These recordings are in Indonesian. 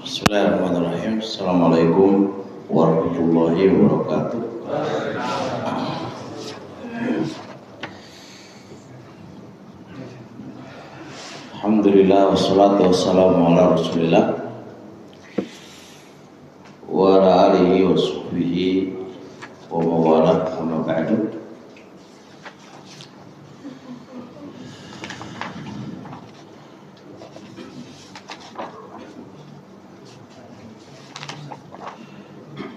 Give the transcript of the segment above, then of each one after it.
Bismillahirrahmanirrahim. Assalamualaikum warahmatullahi wabarakatuh. Alhamdulillah wassalatu wassalamu ala Rasulillah wa ala alihi wa sahbihi wa mawalah amma ba'du.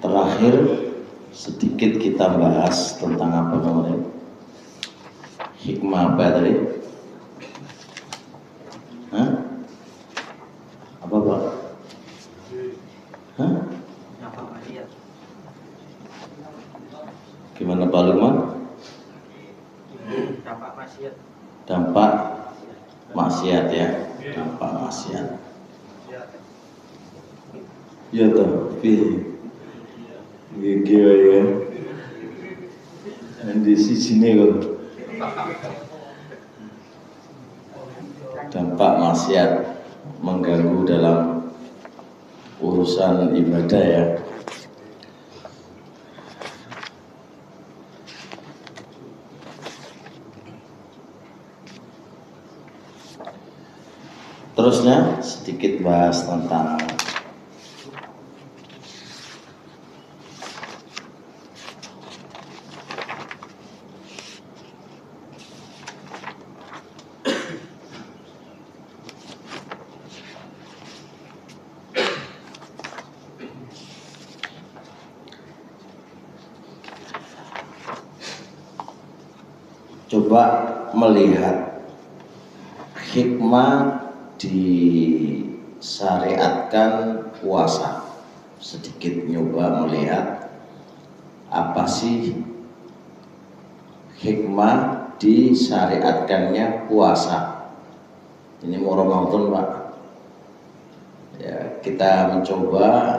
Terakhir sedikit kita bahas tentang apa namanya hikmah apa tadi? Hah? Apa Pak? Hah? Gimana Pak Lukman? Dampak maksiat. Dampak maksiat ya, dampak maksiat. Ya toh, gigi ya. Di sini kok. Dampak maksiat mengganggu dalam urusan ibadah ya. Terusnya sedikit bahas tentang coba melihat hikmah disyariatkan puasa. Sedikit nyoba melihat apa sih hikmah disyariatkannya puasa. Ini mau Ramadan Pak ya, kita mencoba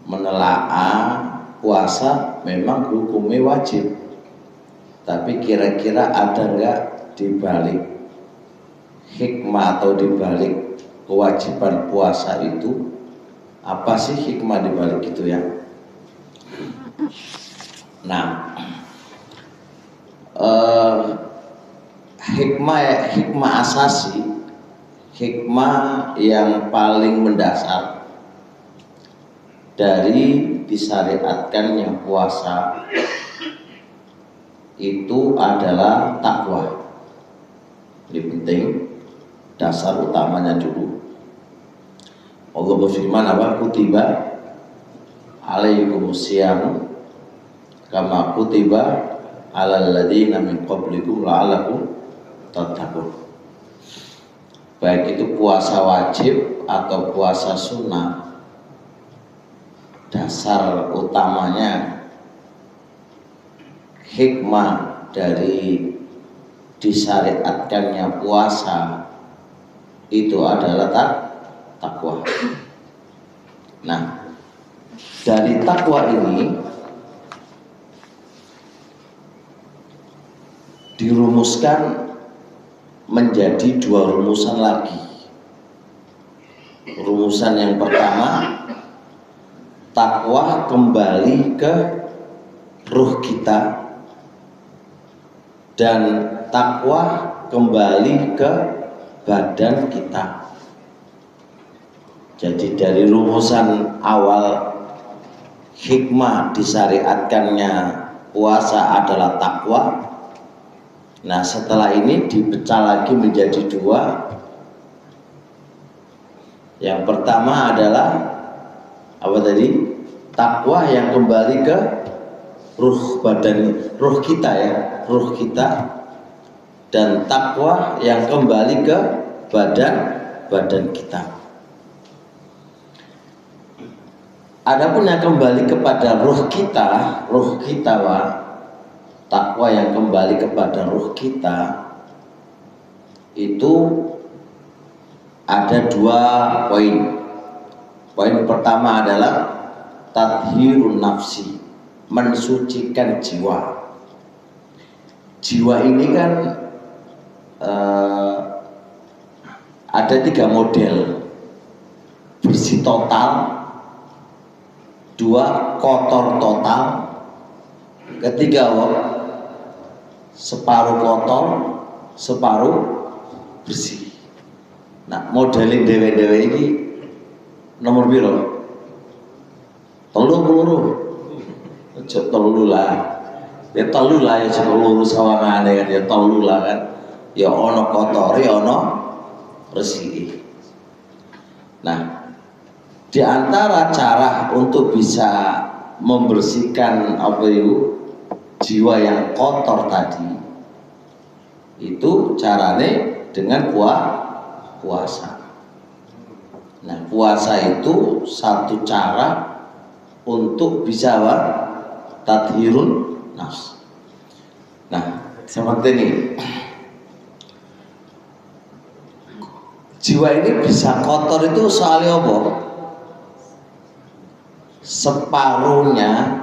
menelaah puasa memang hukumnya wajib, tapi kira-kira ada nggak dibalik hikmah atau dibalik kewajiban puasa itu, apa sih hikmah dibalik itu ya? Nah, hikmah asasi, hikmah yang paling mendasar dari disyariatkannya puasa itu adalah takwa. Ini penting, dasar utamanya dulu. Allah berfirman apa? Kutiba alaikumusiyam kama kutiba alal ladzina min qablikum la'allakum tattaqun. Baik itu puasa wajib atau puasa sunnah, dasar utamanya hikmah dari disyariatkannya puasa itu adalah takwa. Nah, dari takwa ini dirumuskan menjadi dua rumusan lagi. Rumusan yang pertama, takwa kembali ke ruh kita, dan takwa kembali ke badan kita. Jadi dari rumusan awal hikmah disyariatkannya puasa adalah takwa. Nah, setelah ini dipecah lagi menjadi dua. Yang pertama adalah apa tadi? Takwa yang kembali ke ruh kita ya, ruh kita, dan takwa yang kembali ke badan kita. Adapun yang kembali kepada ruh kita Wah, takwa yang kembali kepada ruh kita itu ada dua poin. Poin pertama adalah tathhirun nafsi, mensucikan jiwa. Jiwa ini kan ada tiga model. bersih total, 2 kotor total, ketiga separuh kotor, separuh bersih. Nah, modeling dewe-dewe ini nomor piro? 30. Aja 3 lah. Ya 3 lah ya jek loro sawangane kan ya 3 lah kan. Ya ana kotore ana bersih. Nah, di antara cara untuk bisa membersihkan apa itu jiwa yang kotor tadi, itu carane dengan puasa. Nah, puasa itu satu cara untuk bisa tadhirun nafs. Nah, seperti ini. Jiwa ini bisa kotor itu soalnya apa? Separuhnya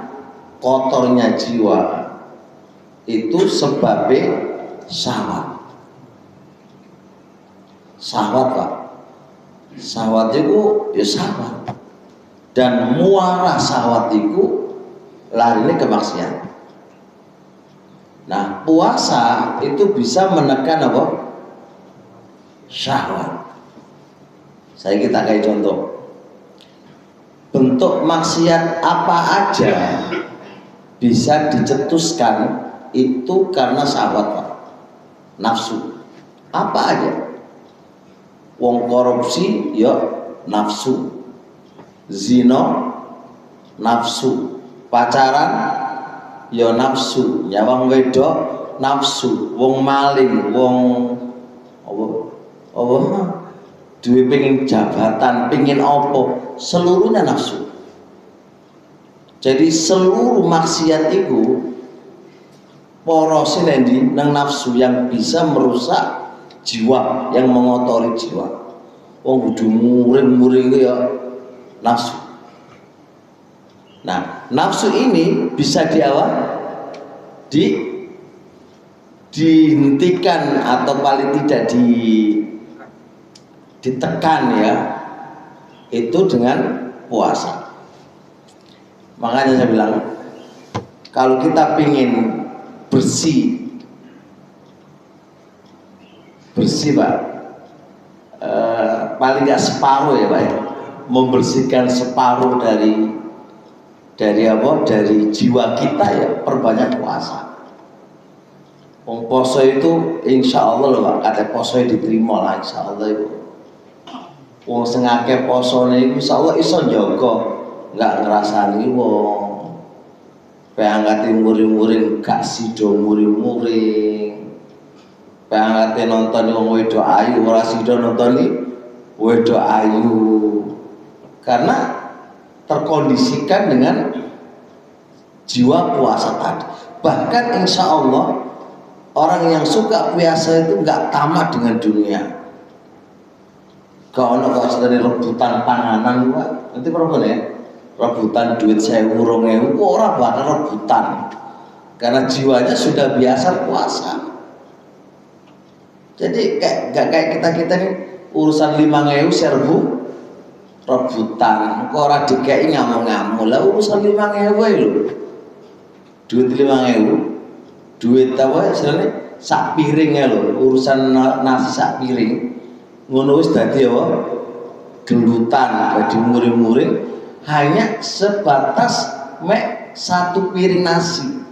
kotornya jiwa itu sebabnya syahwat. Syahwat Pak. Syahwat itu ya syahwat. Dan muara syahwat itu larinya ke maksiat. Nah, puasa itu bisa menekan apa? Syahwat. Saya kita kayak contoh. Bentuk maksiat apa aja bisa dicetuskan itu karena syahwat Pak. Nafsu. Apa aja? Wong korupsi ya nafsu. Zina nafsu. Pacaran ya nafsu. Nyawang wedok nafsu. Wong maling, wong apa duwe pengen jabatan, pengen apa, seluruhnya nafsu. Jadi seluruh maksiat itu porosnya nanti nang nafsu yang bisa merusak jiwa, yang mengotori jiwa. Wong kudu muring-muring ya nafsu. Nah, nafsu ini bisa dihentikan atau paling tidak ditekan ya, itu dengan puasa. Makanya saya bilang, kalau kita pingin bersih Pak, paling nggak separuh ya Pak ya, membersihkan separuh dari jiwa kita ya, perbanyak puasa. Poso itu insya Allah loh Pak, kata poso diterima lah insya Allah itu. Wong sing akeh posone iku insyaallah iso njaga, enggak ngrasani wong. Peangate muring-muring gak sida muring-muring. Peangate nonton wong wedok ayu ora sida nonton wedok ayu. Karena terkondisikan dengan jiwa puasa tadi. Bahkan insya Allah orang yang suka puasa itu enggak tamat dengan dunia. Kau nak sedari rebutan panganan Pak, nanti berapa ya? Rebutan duit 1.000 2.000, orang bakal rebutan, karena jiwanya sudah biasa puasa. Jadi kayak kita nih urusan 5.000 serbu rebutan, kok orang DKI ngamuk-ngamuk lah urusan 5.000 lho, duit 5.000, duit apa istilahnya sak piring ya lho, urusan nasi sak piring. Ngono wis dadi apa? Gelutan, dadi muring-muring hanya sebatas mek 1 piring nasi.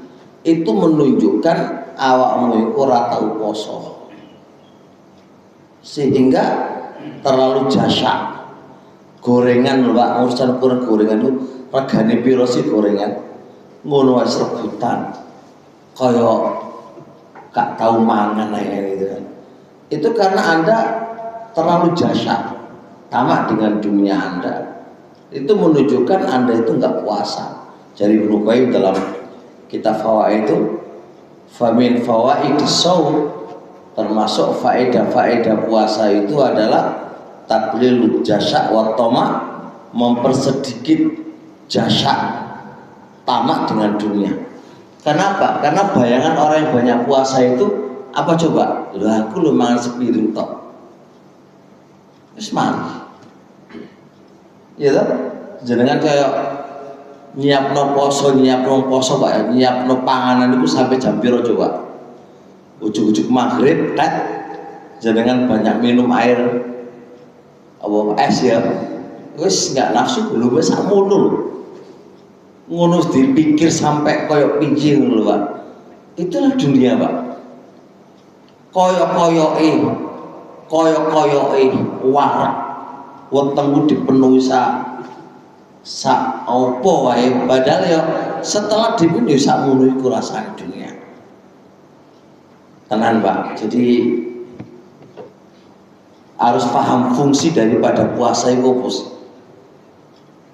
Itu menunjukkan awakmu iku ora tau poso. Sehingga terlalu jasak. Gorengan lho Pak, urusan gorengan itu regane piro sih gorengan? Ngono wis rebutan. Kaya gak tau mangan ae gitu kan. Itu karena Anda terlalu jasa, tamak dengan dunia Anda. Itu menunjukkan Anda itu enggak puasa. Jadi Ibnu Qayyim dalam kitab Fawaid itu, famin fawaidis shaum, termasuk faedah-faedah puasa itu adalah taqlilul jasa' wa tama, mempersedikit jasa, tamak dengan dunia. Kenapa? Karena bayangan orang yang banyak puasa itu apa coba? Lah aku lu mangan sepiring tok. Wis mari. Ya toh? Jenengan kayak nyiapno poso Pak ya, nyiapno panganan itu sampai jam piro coba? Ujuk-ujuk maghrib tet jenengan banyak minum air apa es ya. Wis nggak nafsu belum wis sakmono lho. Ngono dipikir sampai koyok pinggir lho Pak. Itulah dunia Pak. Koyok-koyoke warak wetengku dipenuhi sak opo wae padahal ya setelah dipenuhi sak ngono iku rasane dunia. Tenan Pak. Jadi harus paham fungsi daripada puasa itu.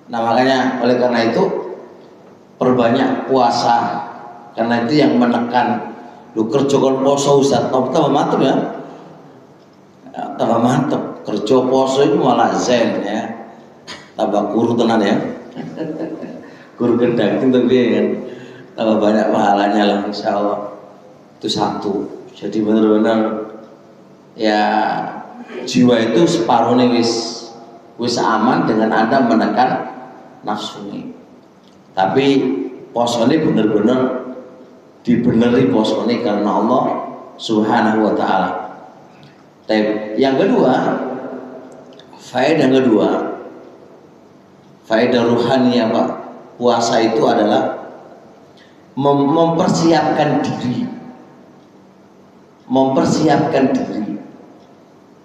Nah makanya oleh karena itu perbanyak puasa, karena itu yang menekan lu kerja kon poso Ustaz tambah mantep ya, tambah mantep kerja poso itu malah zen ya, tambah guru tenan ya guru gendang itu kan tambah banyak pahalanya lah insya Allah. Itu satu. Jadi benar-benar ya jiwa itu separuhnya wis aman dengan Anda menekan nafsu ini. Tapi poso ini benar-benar dibeneri poso ini karena Allah Subhanahu wa Ta'ala. Yang kedua, faedah ruhani Pak, puasa itu adalah mempersiapkan diri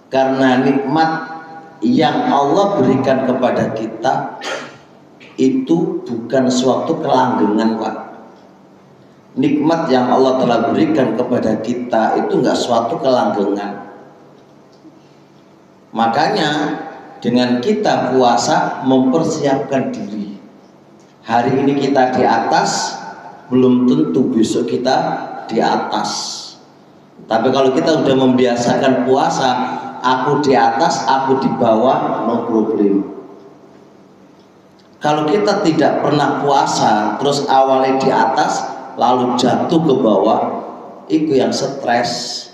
karena nikmat yang Allah berikan kepada kita itu bukan suatu kelanggengan Pak. Nikmat yang Allah telah berikan kepada kita itu enggak suatu kelanggengan. Makanya dengan kita puasa mempersiapkan diri. Hari ini kita di atas, belum tentu besok kita di atas. Tapi kalau kita udah membiasakan puasa, aku di atas, aku di bawah, no problem. Kalau kita tidak pernah puasa, terus awalnya di atas, lalu jatuh ke bawah, itu yang stres.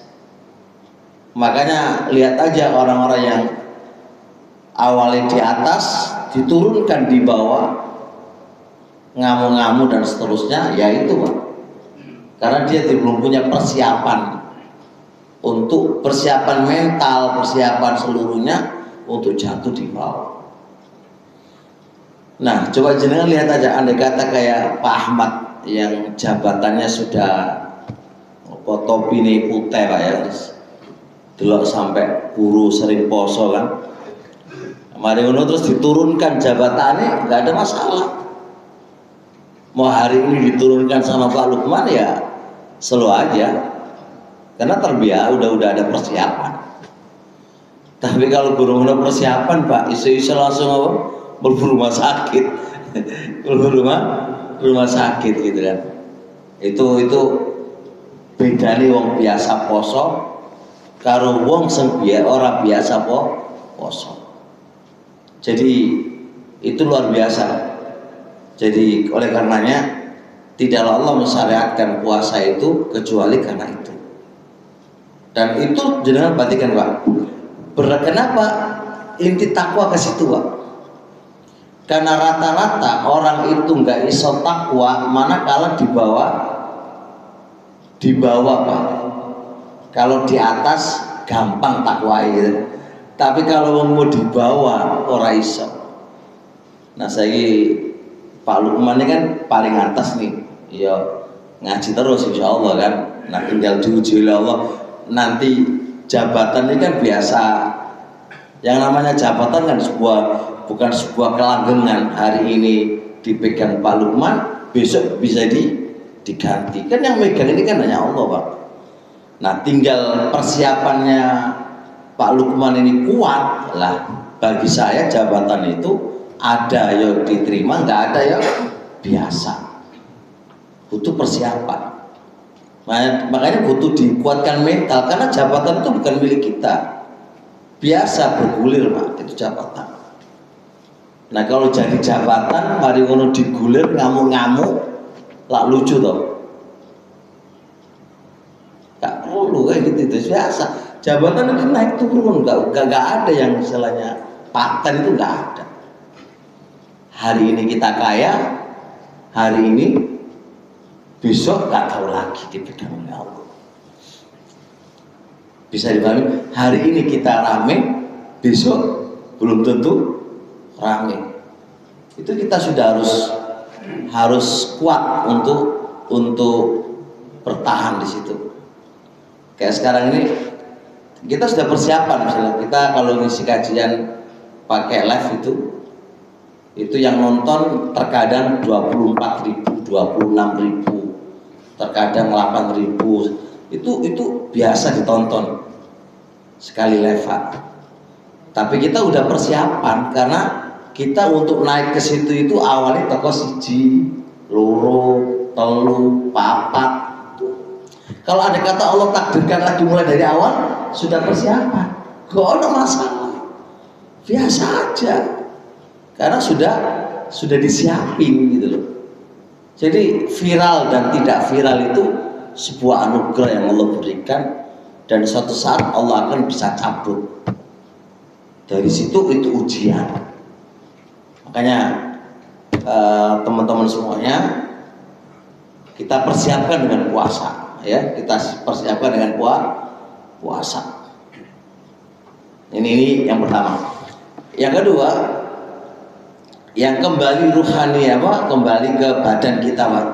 Makanya lihat aja orang-orang yang awalnya di atas, diturunkan di bawah, ngamuk-ngamuk dan seterusnya, ya itu Pak. Karena dia belum punya persiapan untuk persiapan mental, persiapan seluruhnya untuk jatuh di bawah. Nah, coba jenengan lihat aja, andai kata kayak Pak Ahmad yang jabatannya sudah topi ini putih Pak ya, delok sampai guru sering poso kan. Mari ngono terus diturunkan jabatannya, nggak ada masalah. Mau hari ini diturunkan sama Pak Lukman ya slow aja. Karena terbiasa udah ada persiapan. Tapi kalau belum ada persiapan Pak, isu-isu langsung apa? Rumah sakit, rumah sakit gitu kan. Itu beda nih wong biasa poso karo wong sing ora biasa poso. Jadi itu luar biasa. Jadi oleh karenanya tidaklah Allah mensyariatkan puasa itu kecuali karena itu. Dan itu jenengan perhatikan Pak. Kenapa inti takwa ke situ Pak? Karena rata-rata orang itu nggak iso takwa manakala di bawah Pak. Kalau di atas gampang takwa gitu. Tapi kalau mau di bawah ora iso. Nah saya Pak Lukman ini kan paling atas nih. Ya ngaji terus insya Allah kan. Nah tinggal diuji oleh Allah. Nanti jabatan ini kan biasa, yang namanya jabatan kan bukan sebuah kelanggengan. Hari ini dipegang Pak Lukman, besok bisa diganti. Kan yang megang ini kan hanya Allah Pak. Nah tinggal persiapannya Pak Lukman ini kuat lah. Bagi saya jabatan itu ada yang diterima, nggak ada yang biasa. Butuh persiapan. Makanya butuh dikuatkan mental, karena jabatan itu bukan milik kita. Biasa bergulir Pak, itu jabatan. Nah kalau jadi jabatan, mari ngono digulir ngamuk-ngamuk, lah lucu toh. Gak perlu kayak gitu, itu biasa. Jabatan itu naik turun, gak ada yang istilahnya paten itu gak ada. hari ini kita kaya, hari ini, besok gak tahu lagi dipegang oleh Allah. Bisa dipahami? Hari ini kita rame, besok belum tentu rame. Itu kita sudah harus kuat untuk bertahan di situ. Kayak sekarang ini kita sudah persiapan, misalnya kita kalau ngisi kajian pakai live itu yang nonton terkadang 24.000, 26.000, terkadang 8.000. Itu biasa ditonton sekali live. Tapi kita udah persiapan karena kita untuk naik ke situ itu awalnya toko siji, loro, telu, papat. Kalau ada kata Allah takdirkan lagi mulai dari awal, sudah persiapan, gak ada masalah, biasa aja, karena sudah disiapin gitu loh. Jadi viral dan tidak viral itu sebuah anugerah yang Allah berikan, dan suatu saat Allah akan bisa cabut dari situ, itu ujian. Makanya teman-teman semuanya, kita persiapkan dengan puasa. Ya, kita persiapkan dengan puasa. Ini yang pertama. Yang kedua, yang kembali ruhani kembali ke badan kita, Pak.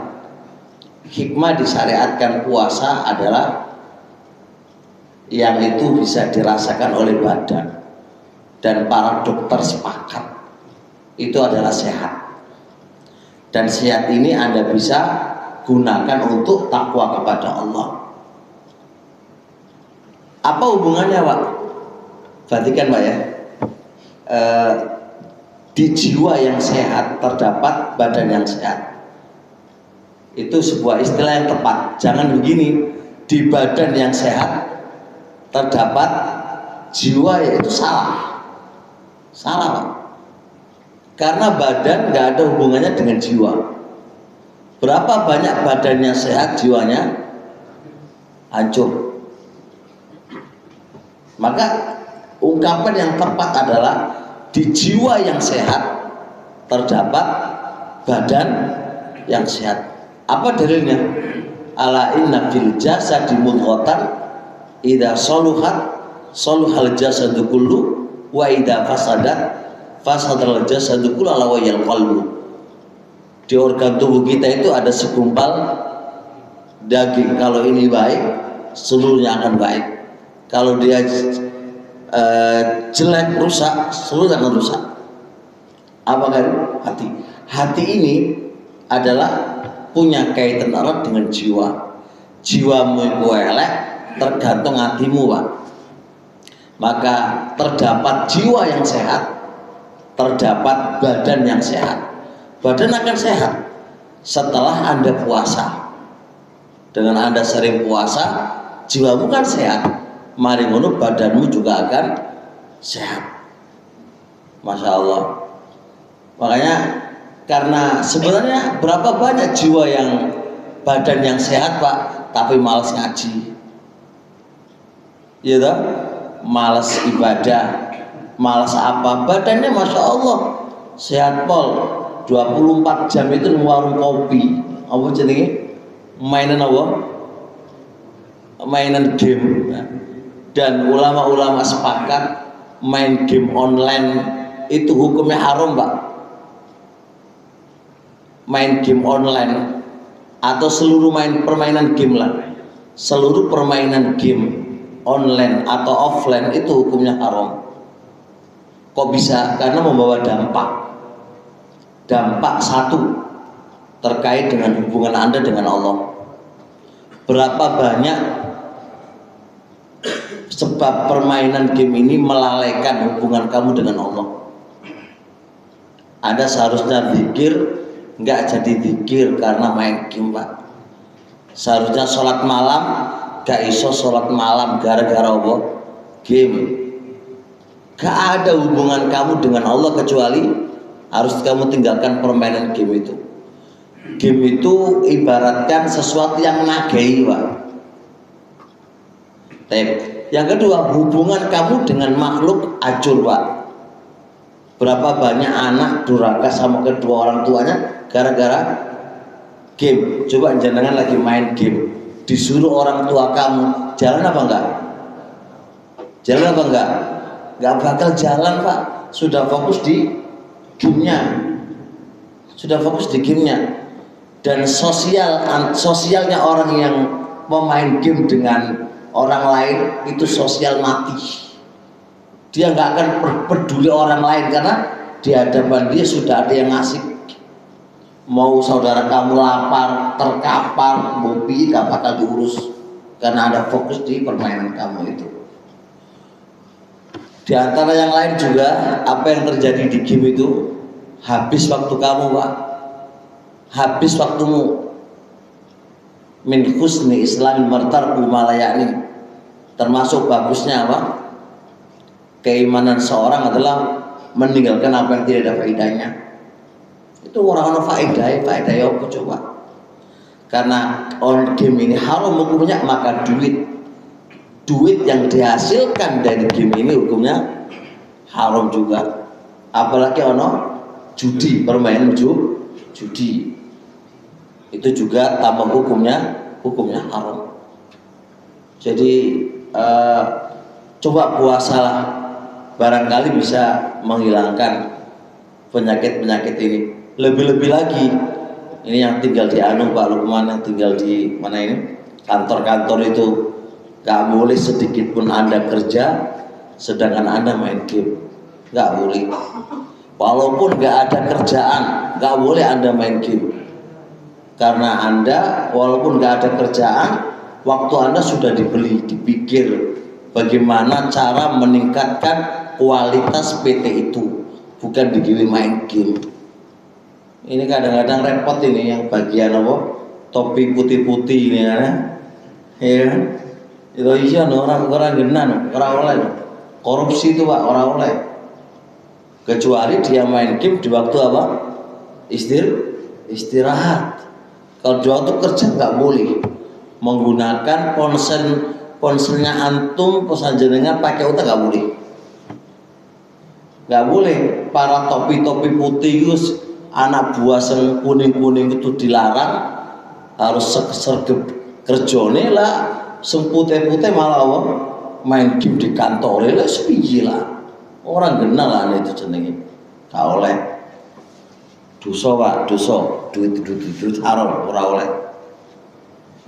Hikmah disyariatkan puasa adalah yang itu bisa dirasakan oleh badan, dan para dokter sepakat itu adalah sehat. Dan sehat ini Anda bisa gunakan untuk takwa kepada Allah. Apa hubungannya, Pak? Perhatikan, Pak ya. Di jiwa yang sehat terdapat badan yang sehat. Itu sebuah istilah yang tepat. Jangan begini, di badan yang sehat terdapat jiwa, yaitu salah. Salah, Pak. Karena badan nggak ada hubungannya dengan jiwa. Berapa banyak badannya sehat, jiwanya hancur. Maka ungkapan yang tepat adalah di jiwa yang sehat terdapat badan yang sehat. Apa dalilnya? Ala inna fil jasadi mudghatan idza saluhat saluhal jasadu kullu wa idza fasadat fasadal jasadu kullu ala wayal qalbu. Di organ tubuh kita itu ada segumpal daging. Kalau ini baik, seluruhnya akan baik. Kalau dia jelek, rusak, seluruhnya akan rusak. Apa kan? Hati. Hati ini adalah punya kaitan erat dengan jiwa. Jiwamu itu elek, tergantung hatimu, Pak. Maka terdapat jiwa yang sehat, terdapat badan yang sehat. Badan akan sehat setelah Anda puasa. Dengan Anda sering puasa, jiwamu kan sehat, mari ngono badanmu juga akan sehat. Masya Allah. Makanya, karena sebenarnya berapa banyak jiwa yang badan yang sehat, Pak, tapi malas ngaji, ya toh? Malas ibadah, malas apa, badannya Masya Allah sehat pol. 24 jam itu warung kopi, apa jenenge? Mainan apa? Mainan game. Dan ulama-ulama sepakat main game online itu hukumnya haram, Pak. Main game online atau seluruh permainan game lah. Seluruh permainan game online atau offline itu hukumnya haram. Kok bisa? Karena membawa dampak satu terkait dengan hubungan Anda dengan Allah. Berapa banyak sebab permainan game ini melalaikan hubungan kamu dengan Allah. Anda seharusnya zikir, nggak jadi zikir karena main game, Pak. Seharusnya sholat malam, gak iso sholat malam gara-gara apa? Game. Gak ada hubungan kamu dengan Allah kecuali harus kamu tinggalkan permainan game itu. Game itu ibaratkan sesuatu yang nagei, Pak. Yang kedua, hubungan kamu dengan makhluk hancur, Pak. Berapa banyak anak durhaka sama kedua orang tuanya gara-gara game. Coba jenengan lagi main game, disuruh orang tua kamu jalan apa enggak? Jalan apa enggak? Enggak bakal jalan, Pak. Sudah fokus di gamenya. Sudah fokus di gamenya. Dan sosialnya orang yang pemain game dengan orang lain itu sosial mati. Dia nggak akan peduli orang lain karena di hadapan dia sudah ada yang ngasih. Mau saudara kamu lapar, terkapar, bobi nggak bakal diurus karena ada fokus di permainan kamu itu. Di antara yang lain juga apa yang terjadi di game itu, habis waktu kamu, Pak. Habis waktumu. Min husni islamin martarku malayani. Termasuk bagusnya apa? Keimanan seorang adalah meninggalkan apa yang tidak ada faedahnya. Itu orang-orang faedah apa coba? Karena on game ini haram hukumnya, maka duit yang dihasilkan dari game ini hukumnya haram juga. Apalagi ono judi, permainan judi. Itu juga tambah hukumnya haram. Jadi coba puasalah, barangkali bisa menghilangkan penyakit ini. Lebih-lebih lagi ini yang tinggal di Pak Lukman, yang tinggal di mana ini, kantor-kantor itu gak boleh sedikit pun Anda kerja sedangkan Anda main game, gak boleh. Walaupun gak ada kerjaan, gak boleh Anda main game. Karena Anda walaupun gak ada kerjaan, waktu Anda sudah dipikir bagaimana cara meningkatkan kualitas PT itu, bukan digiling main game. Ini kadang-kadang repot ini yang bagian apa, topi putih-putih ini kan, ya kan? Itu iya orang genan, orang oleh korupsi itu, Pak, orang oleh. Kecuali dia main game di waktu apa, istirahat. Kalau di waktu kerja nggak boleh menggunakan ponselnya antum, pesan jenengan pakai otak nggak boleh. Nggak boleh. Para topi-topi putih itu, anak buah yang kuning-kuning itu dilarang, harus sergep kerjone lah. Sing putih-putih malah main game di kantor lah, sepiye lah. Orang kenal lah itu jenenge. Gak oleh. Dosa, Pak, dosa. Duit haram, ora oleh.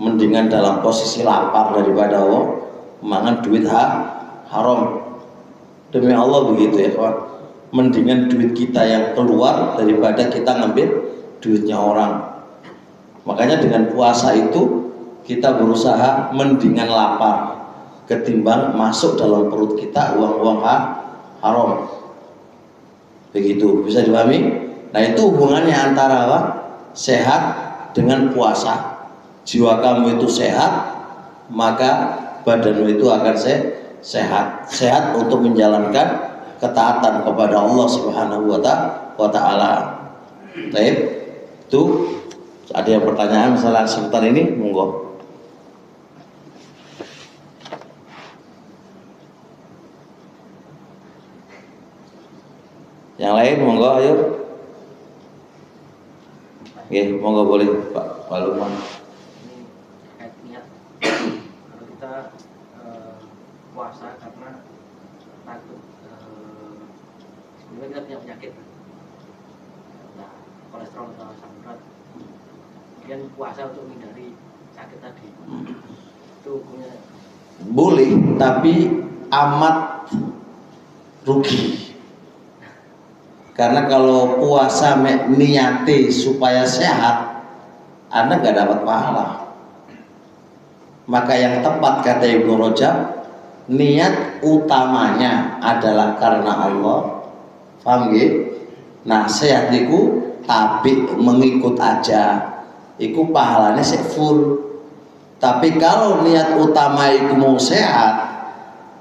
Mendingan dalam posisi lapar daripada mangan duit haram. Demi Allah begitu ya, kawan. Mendingan duit kita yang keluar daripada kita ngambil duitnya orang. Makanya dengan puasa itu kita berusaha mendingan lapar ketimbang masuk dalam perut kita uang-uang haram. Begitu, bisa dipahami? Nah, itu hubungannya antara apa? Sehat dengan puasa. Jiwa kamu itu sehat, maka badanmu itu akan sehat. Sehat untuk menjalankan ketaatan kepada Allah Subhanahu wa Ta'ala. Baik, itu ada yang pertanyaan masalah sebentar ini, monggo. Yang lain monggo, ayo. Oke, monggo boleh Pak Lukman. Kalau kita puasa karena takut sebenarnya kita punya penyakit, nah, kolesterol atau asam urat, kemudian puasa untuk menghindari sakit tadi, itu punya boleh, tapi amat rugi. Karena kalau puasa niati supaya sehat, Anda nggak dapat pahala. Maka yang tepat kata Ibnu Rajab, niat utamanya adalah karena Allah. Paham nggih? Nah, sehat iku tapi mengikut aja. Iku pahalanya full. Tapi kalau niat utama iku mau sehat,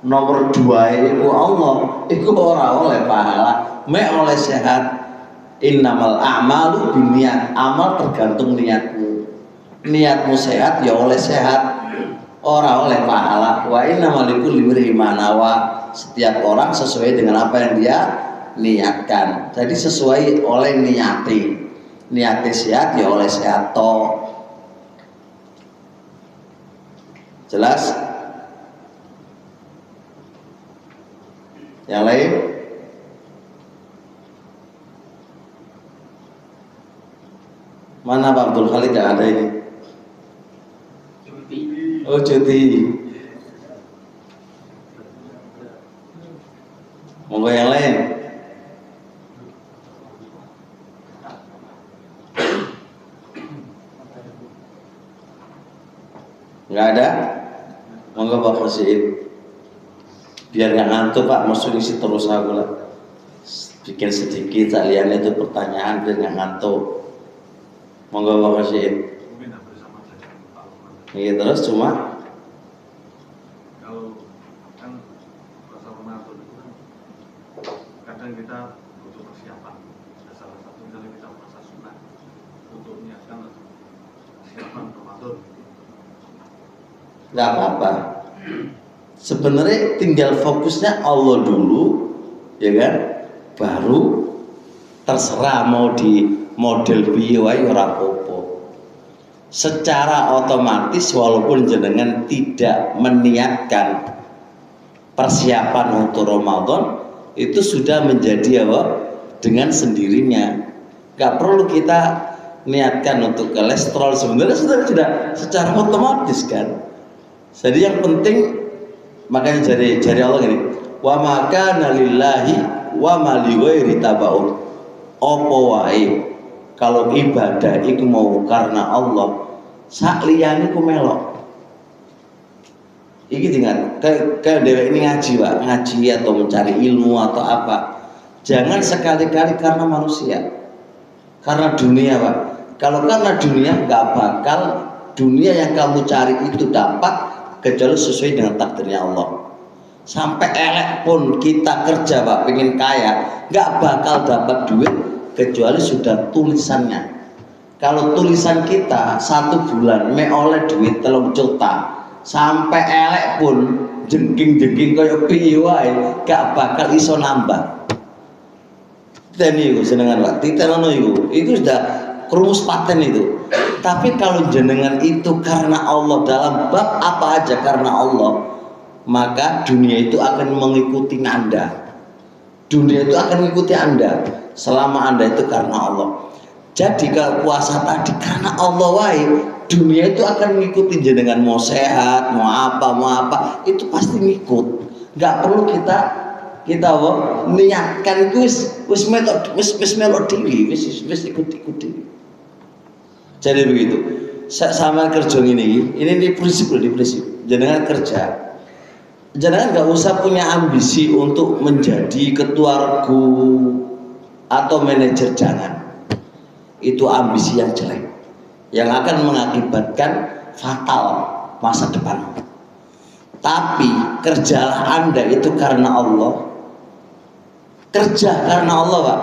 nomor 2 iku Allah, iku ora oleh pahala. Oleh sehat. Innamal a'malu binniyat. Amal tergantung niatmu. Niatmu sehat ya oleh sehat, ora oleh pahala. Wa innamal likulli imri'in ma nawa. Setiap orang sesuai dengan apa yang dia niatkan. Jadi sesuai oleh niati sehat ya oleh sehat toh. Jelas? Yang lain? Mana Pak Abdul Khalid? Gak ada ini. Oh cuti. Monggo yang lain. Nggak ada? Monggo Pak Khosin. Biar nggak ngantuk Pak, maksudnya isi terus aku lah. Bikin sedikit kalian itu pertanyaan biar nggak ngantuk. Monggo Pak Khosin. Iya terus cuma kalau kan puasa Ramadan itu kan kadang kita butuh persiapan. Ada salah satu misalnya kita puasa sunnah untuk menyiapkan persiapan Ramadan. nggak apa-apa. Sebenarnya tinggal fokusnya Allah dulu, ya kan? Baru terserah mau di model piye wae ora apa-apa. Secara otomatis walaupun jenengan tidak meniatkan persiapan untuk Ramadan itu sudah menjadi apa? Dengan sendirinya. Gak perlu kita niatkan untuk kolesterol, sebenarnya sudah secara otomatis kan. Jadi yang penting makanya jari Allah gini, wa maka nalillahi wa ma li ghairi tabaun. Apa wae kalau ibadah itu mau karena Allah, sak liyane ku melok. Iki ingat, kayak dewek ini ngaji Pak, ngaji atau mencari ilmu atau apa. Jangan sekali-kali karena manusia, karena dunia Pak. Kalau karena dunia nggak bakal dunia yang kamu cari itu dapat kecuali sesuai dengan takdirnya Allah. Sampai elek pun kita kerja Pak, pengen kaya, nggak bakal dapat duit kecuali sudah tulisannya. Kalau tulisan kita 1 bulan me oleh duit 3 juta, sampai elek pun jengking-jengking kayak piye wae gak bakal iso nambah. Dan itu senengan Pak, titerono itu sudah kerumus paten itu. Tapi kalau jenengan itu karena Allah dalam bab apa aja karena Allah, maka dunia itu akan mengikuti Anda. Dunia itu akan mengikuti Anda selama Anda itu karena Allah. Jadi kalau puasa tadi karena Allah wae, dunia itu akan mengikuti jenengan mau sehat, mau apa, itu pasti ngikut. Gak perlu kita niatkan itu wis melok diri, wis ikut diri. Jadi begitu. Sama kerja ini prinsip loh, di prinsip. Jenengan kerja, jangan nggak usah punya ambisi untuk menjadi ketua regu atau manajer, jangan. Itu ambisi yang jelek, yang akan mengakibatkan fatal masa depan. Tapi kerjalah Anda itu karena Allah. Kerja karena Allah Pak.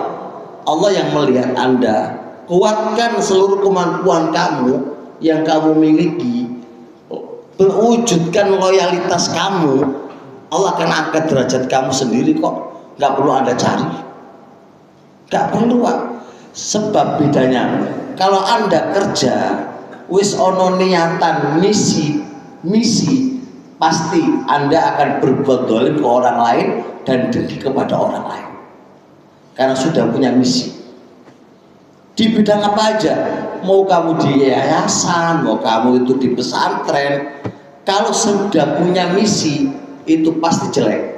Allah yang melihat Anda. Kuatkan seluruh kemampuan kamu yang kamu miliki, wujudkan loyalitas kamu. Allah akan angkat derajat kamu sendiri kok. Gak perlu Anda cari, gak perlu Pak. Sebab bedanya, kalau Anda kerja wis ono niatan misi, pasti Anda akan berbuat dolim ke orang lain dan dengki kepada orang lain karena sudah punya misi. Di bidang apa aja, mau kamu di yayasan, mau kamu itu di pesantren, kalau sudah punya misi itu pasti jelek,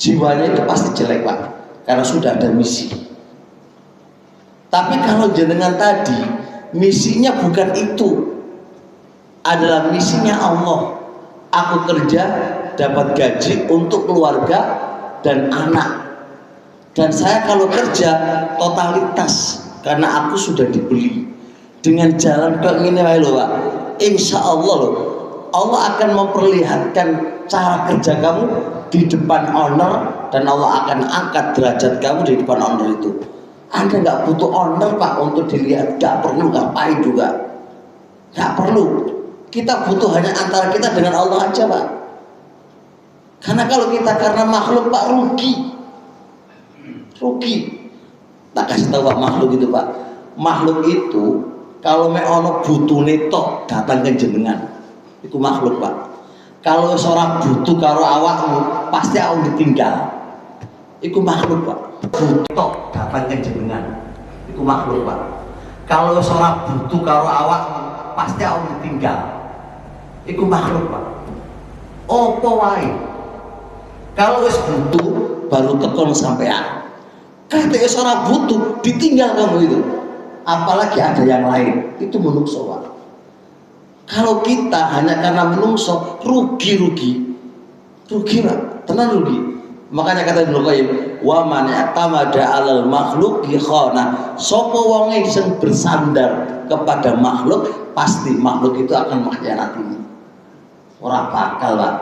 jiwanya itu pasti jelek Pak, karena sudah ada misi. Tapi kalau jenengan tadi misinya bukan itu, adalah misinya Allah. Aku kerja dapat gaji untuk keluarga dan anak, dan saya kalau kerja totalitas karena aku sudah dibeli dengan jalan kayak gini loh Pak. Insya Allah loh, Allah akan memperlihatkan cara kerja kamu di depan owner, dan Allah akan angkat derajat kamu di depan owner itu. Anda nggak butuh owner Pak untuk dilihat, nggak perlu, ngapain juga, nggak perlu. Kita butuh hanya antara kita dengan Allah aja Pak. Karena kalau kita karena makhluk Pak, rugi. rugi. Tak kasih tahu Pak makhluk itu Pak. Makhluk itu kalau mek ono butune tok datang ke jenengan. Itu makhluk Pak. Kalau seorang butuh karo awakmu pasti awak ditinggal. Itu makhluk Pak. Butuh datang ke jenengan. Itu makhluk Pak. Kalau seorang butuh karo awakmu pasti awak ditinggal. Itu makhluk Pak. Apa wae. Kalau wis butuh baru tekon sampean. Katanya seorang butuh ditinggal kamu itu, apalagi ada yang lain, itu menungso Pak. Kalau kita hanya karena menungso rugi Pak, tenang rugi. Makanya kata Ibnu Qayyim, wa man i'tamada 'alal makhluqi khana. Sapa wonge sing bersandar kepada makhluk, pasti makhluk itu akan mengkhianati. Ora bakal Pak.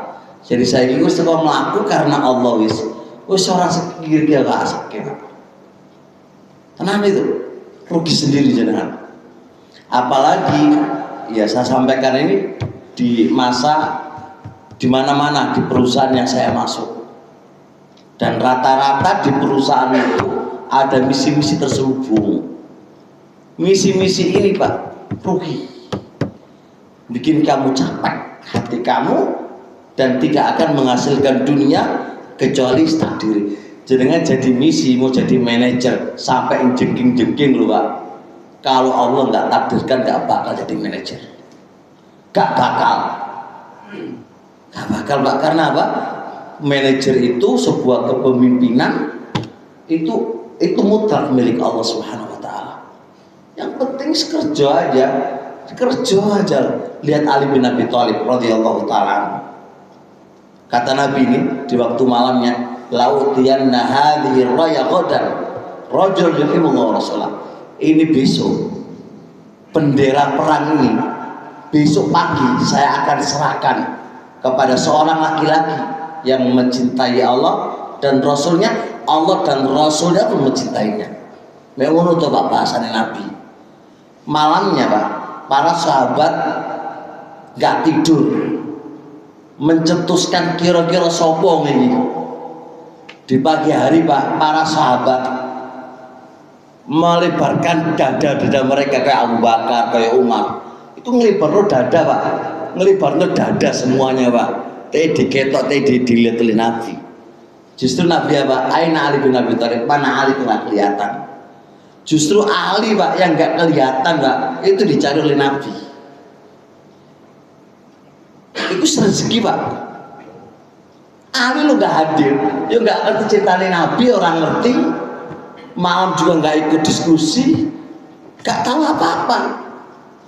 Jadi saya ini wis teko mlaku karena Allah wis ora sekir dia gak asik Pak. Tenang itu, rugi sendiri jenengan. Apalagi ya saya sampaikan ini di masa di mana-mana di perusahaan yang saya masuk. Dan rata-rata di perusahaan itu ada misi-misi terselubung. Misi-misi ini Pak, rugi. Bikin kamu capek hati kamu dan tidak akan menghasilkan dunia kecuali tak diri. Jenengan jadi misi mau jadi manajer sampai jengking loh Pak. Kalau Allah nggak takdirkan nggak bakal jadi manajer. Nggak bakal Pak. Karena apa? Manajer itu sebuah kepemimpinan itu mutlak milik Allah Subhanahu Wa Taala. Yang penting kerja aja. Lihat Ali bin Abi Thalib radhiyallahu taala. Kata Nabi ini di waktu malamnya, lautiyanna hadhihi raya ghadan rajul yuhibbu Rasulullah. Ini besok bendera perang ini, besok pagi saya akan serahkan kepada seorang laki-laki yang mencintai Allah dan Rasulnya. Allah dan Rasulnya pun mencintainya. Memang itu Pak bahasannya Nabi. Malamnya Pak, para sahabat gak tidur, mencetuskan kira-kira sopong ini. Di pagi hari Pak, para sahabat melebarkan dada mereka kayak Abu Bakar, kayak Umar. Itu ngelibarno dada Pak, ngelibarno dada semuanya Pak. Diketok, dilihat oleh Nabi. Justru Nabi apa? Aina Ali bin Abi Thalib, mana Ali itu nggak kelihatan. Justru Ali Pak yang nggak kelihatan Pak, itu dicari oleh Nabi. Itu rezeki Pak. Ali lo nggak hadir, ya nggak ngerti ceritanya Nabi, orang ngerti. Malam juga nggak ikut diskusi, nggak tahu apa-apa.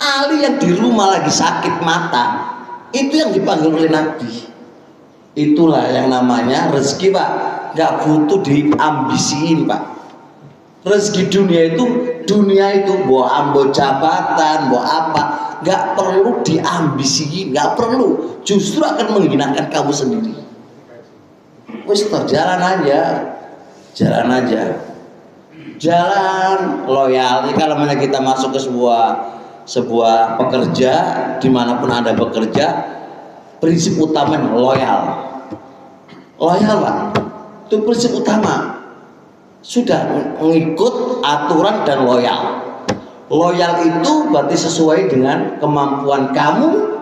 Ali yang di rumah lagi sakit mata, itu yang dipanggil oleh Nabi. Itulah yang namanya rezeki Pak, nggak butuh diambisiin Pak. Rezeki dunia itu bawa ambo jabatan, bawa apa, nggak perlu diambisiin, nggak perlu. Justru akan menghinakan kamu sendiri. Wis jalan aja, jalan loyal. Kalau mana kita masuk ke sebuah pekerja, dimanapun Anda bekerja, prinsip utama loyal Pak, itu prinsip utama. Sudah mengikut aturan dan loyal itu berarti sesuai dengan kemampuan kamu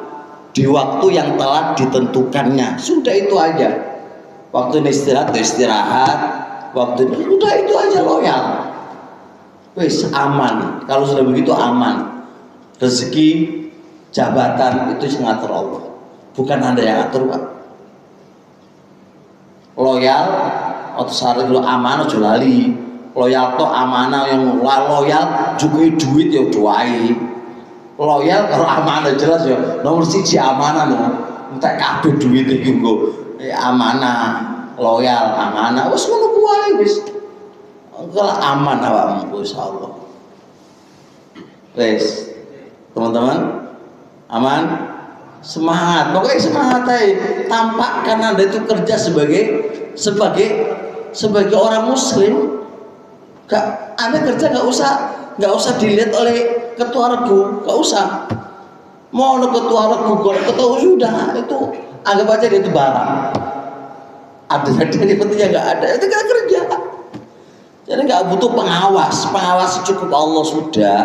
di waktu yang telah ditentukannya. Sudah itu aja. Waktu istirahat, waktu udah itu aja loyal. Wis aman. Kalau sudah begitu aman. Rezeki, jabatan itu ngatur Allah, bukan Anda yang atur Pak. Loyal atau syarat dulu amanah jolali. Loyal to amanah yang loyal juga duit ya duai. Loyal kalau amanah jelas ya nomor 1 amanah loh. Entek kabeh duit iki nggo amanah, loyal amanah. Wis ngono kuwi wis. Engko aman awakmu insyaallah. Wis. Teman-teman aman, semangat, pokoknya semangat aja. Tampakkan Anda itu kerja sebagai orang Muslim. Anda kerja nggak usah dilihat oleh ketua regu, nggak usah. Mau ketua regu, ketua sudah itu anggap aja dia itu barang. Ada jadi pentingnya nggak ada, itu kan kerja. Jadi nggak butuh pengawas, pengawas cukup Allah sudah.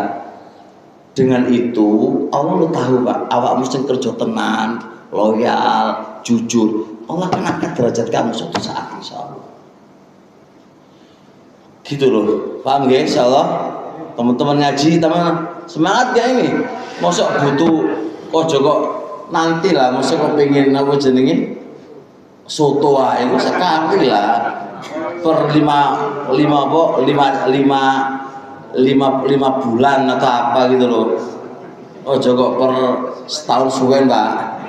Dengan itu Allah lu tahu Pak, awak mesti kerja tenan, loyal, jujur. Allah akan angkat derajat kamu suatu saat insya Allah. Gitu loh, paham gak? Insya Allah teman-teman ngaji, teman semangat gak ini? Mosok butuh ojo kok nanti lah, mosok kok pengen apa jenenge soto ae, itu sekali lah per lima bulan atau apa gitu loh. Ojo kok per setahun suwen Pak.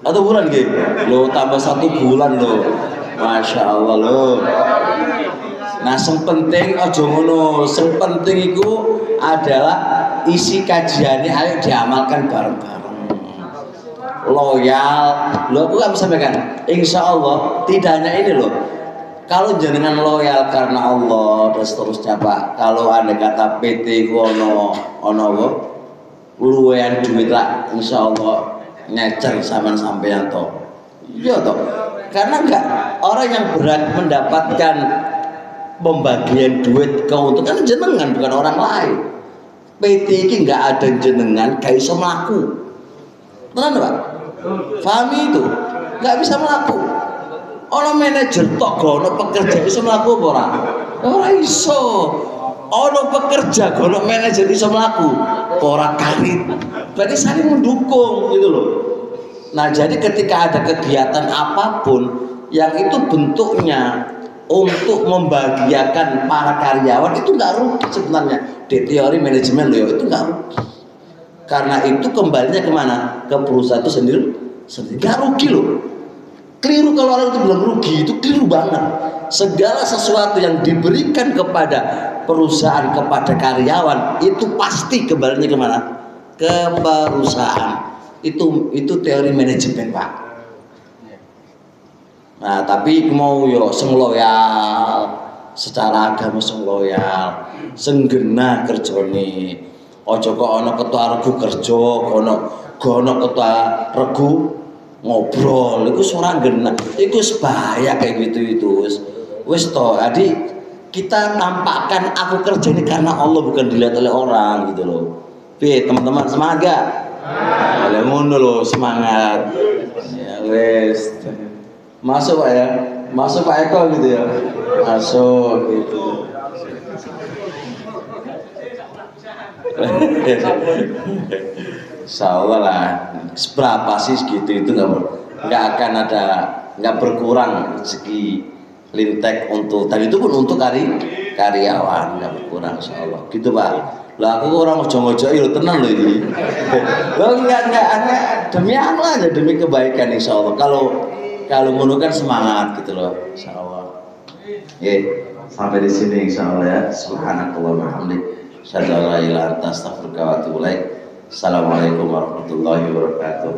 Satu bulan gitu, lo tambah 1 bulan lo, masya Allah lo. Nah, yang penting ojo ngono, yang penting itu adalah isi kajiannya ayo diamalkan bareng-bareng. Loyal, lo aku gak bisa sampaikan. Insya Allah tidak hanya ini loh. Kalau jenengan loyal karena Allah dan seterusnya Pak. Kalau anda kata PT ono luwean duit lah, insya Allah ngecer sampean toh. Iya toh. Karena enggak orang yang berat mendapatkan pembagian duit keuntungan jenengan bukan orang lain. PT ini enggak ada jenengan gak bisa melaku. Benar Pak? Fahami itu? Enggak bisa melaku. Orang manajer tok gono pekerja iso mlaku apa ora? Ora iso. Ono pekerja gono manajer iso mlaku, ora karit. Berarti saling mendukung gitu loh. Nah, jadi ketika ada kegiatan apapun yang itu bentuknya untuk membahagiakan para karyawan itu nggak rugi sebenarnya. Di teori manajemen loh itu nggak rugi. Karena itu kembalinya kemana? Ke perusahaan itu sendiri nggak rugi loh. Keliru kalau orang itu bilang rugi, itu keliru banget. Segala sesuatu yang diberikan kepada perusahaan, kepada karyawan, itu pasti kembalinya kemana? Ke perusahaan. Itu teori manajemen Pak. Nah, tapi mau yo sing loyal, secara agama sing loyal, sing genah kerjane. Ojo kok ana ketua regu kerja, ono ketua regu ngobrol, itu ora genah. Iku bahaya kayak gitu itu. Wis toh, jadi kita tampakkan aku kerja ini karena Allah bukan dilihat oleh orang gitu loh. Piye teman-teman semangat gak? Ya ngono loh, semangat. Ya wis. Masuk Pak ya. Masuk Pak Eko gitu ya. Masuk gitu. Insyaallah lah. Seberapa sih gitu itu nggak akan ada, nggak berkurang segi lintek untuk tadi itu pun untuk karyawan nggak berkurang insyaallah gitu Pak. Lah aku orang ojo-ojo yo tenang loh ini. Lo enggak demi Allah aja, demi kebaikan insyaallah. Kalau ngono kan semangat gitu loh insyaallah. Sampai di sini insyaallah ya. Subhanakallah wa bihamdik. Asyhadu an la ilaha illa anta astaghfiruka wa atubu ilaik. Assalamualaikum warahmatullahi wabarakatuh.